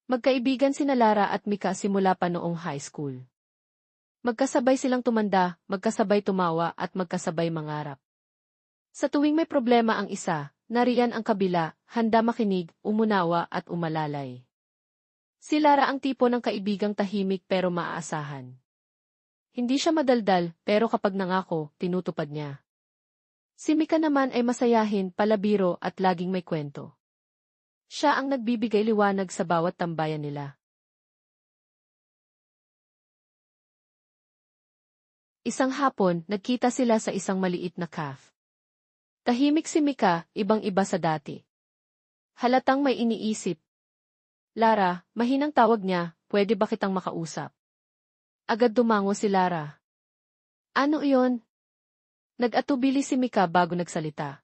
Magkaibigan sina Lara at Mika simula pa noong high school. Magkasabay silang tumanda, magkasabay tumawa at magkasabay mangarap. Sa tuwing may problema ang isa, nariyan ang kabila, handa makinig, umunawa at umalalay. Si Lara ang tipo ng kaibigang tahimik pero maaasahan. Hindi siya madaldal, pero kapag nangako, tinutupad niya. Si Mika naman ay masayahin, palabiro at laging may kwento. Siya ang nagbibigay liwanag sa bawat tambayan nila. Isang hapon, nagkita sila sa isang maliit na cafe. Tahimik si Mika, ibang-iba sa dati. Halatang may iniisip. Lara, mahinang tawag niya, pwede ba kitang makausap? Agad dumango si Lara. Ano iyon? Nag-atubili si Mika bago nagsalita.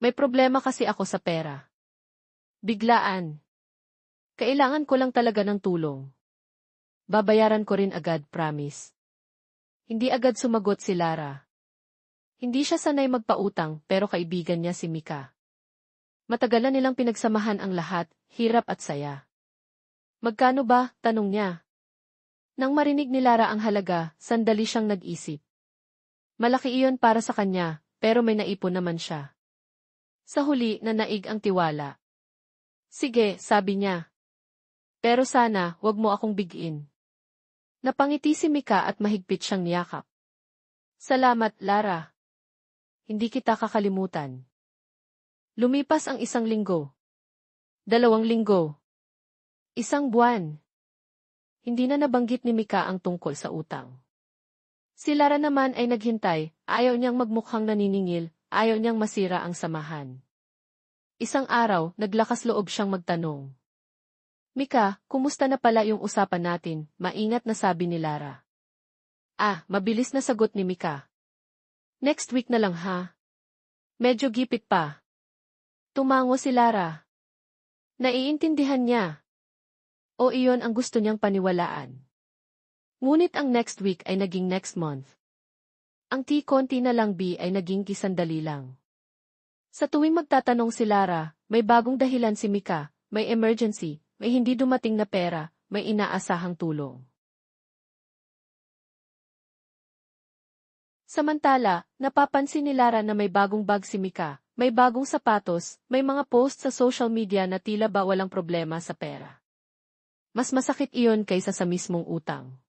May problema kasi ako sa pera. Biglaan. Kailangan ko lang talaga ng tulong. Babayaran ko rin agad, promise. Hindi agad sumagot si Lara. Hindi siya sanay magpautang pero kaibigan niya si Mika. Matagalan nilang pinagsamahan ang lahat, hirap at saya. Magkano ba? Tanong niya. Nang marinig ni Lara ang halaga, sandali siyang nag-isip. Malaki iyon para sa kanya, pero may naipon naman siya. Sa huli, nanaig ang tiwala. Sige, sabi niya. Pero sana, wag mo akong bigin. Napangiti si Mika at mahigpit siyang niyakap. Salamat, Lara. Hindi kita kakalimutan. Lumipas ang 1 linggo. 2 linggo. 1 buwan. Hindi na nabanggit ni Mika ang tungkol sa utang. Si Lara naman ay naghintay, ayaw niyang magmukhang naniningil, ayaw niyang masira ang samahan. Isang araw, naglakas loob siyang magtanong. Mika, kumusta na pala yung usapan natin? Maingat na sabi ni Lara. Mabilis na sagot ni Mika. Next week na lang ha. Medyo gipit pa. Tumango si Lara. Naiintindihan niya. O iyon ang gusto niyang paniwalaan. Ngunit ang next week ay naging next month. Ang konti na lang ay naging kisandali lang. Sa tuwing magtatanong si Lara, may bagong dahilan si Mika, may emergency, may hindi dumating na pera, may inaasahang tulong. Samantala, napapansin ni Lara na may bagong bag si Mika, may bagong sapatos, may mga post sa social media na tila ba walang problema sa pera. Mas masakit iyon kaysa sa mismong utang.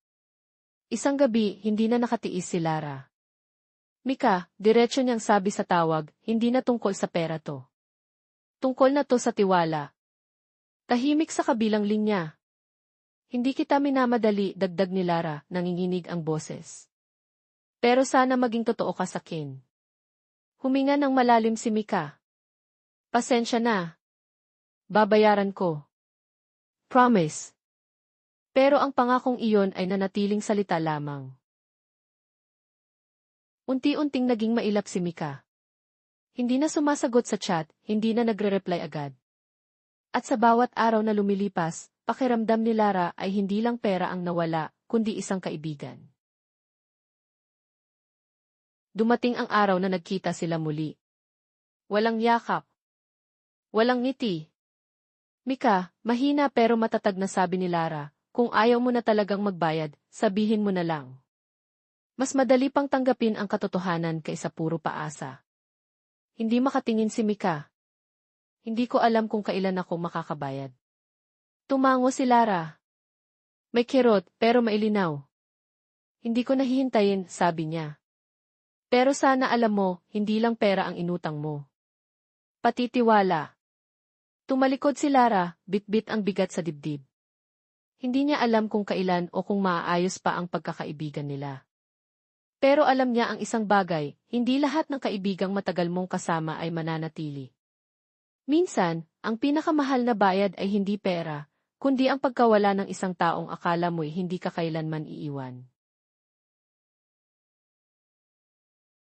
Isang gabi, hindi na nakatiis si Lara. Mika, diretso niyang sabi sa tawag, hindi na tungkol sa pera to. Tungkol na to sa tiwala. Tahimik sa kabilang linya. Hindi kita minamadali, dagdag ni Lara, nanginginig ang boses. Pero sana maging totoo ka sa akin. Huminga ng malalim si Mika. Pasensya na. Babayaran ko. Promise. Pero ang pangakong iyon ay nanatiling salita lamang. Unti-unting naging mailap si Mika. Hindi na sumasagot sa chat, hindi na nagre-reply agad. At sa bawat araw na lumilipas, pakiramdam ni Lara ay hindi lang pera ang nawala, kundi isang kaibigan. Dumating ang araw na nagkita sila muli. Walang yakap. Walang ngiti. Mika, mahina pero matatag na sabi ni Lara, kung ayaw mo na talagang magbayad, sabihin mo na lang. Mas madali pang tanggapin ang katotohanan kaysa puro paasa. Hindi makatingin si Mika. Hindi ko alam kung kailan ako makakabayad. Tumango si Lara. May kirot, pero mailinaw. Hindi ko nahihintayin, sabi niya. Pero sana alam mo, hindi lang pera ang inutang mo. Pati tiwala. Tumalikod si Lara, bit-bit ang bigat sa dibdib. Hindi niya alam kung kailan o kung maaayos pa ang pagkakaibigan nila. Pero alam niya ang isang bagay, hindi lahat ng kaibigang matagal mong kasama ay mananatili. Minsan, ang pinakamahal na bayad ay hindi pera, kundi ang pagkawala ng isang taong akala mo'y hindi ka kailanman iiwan.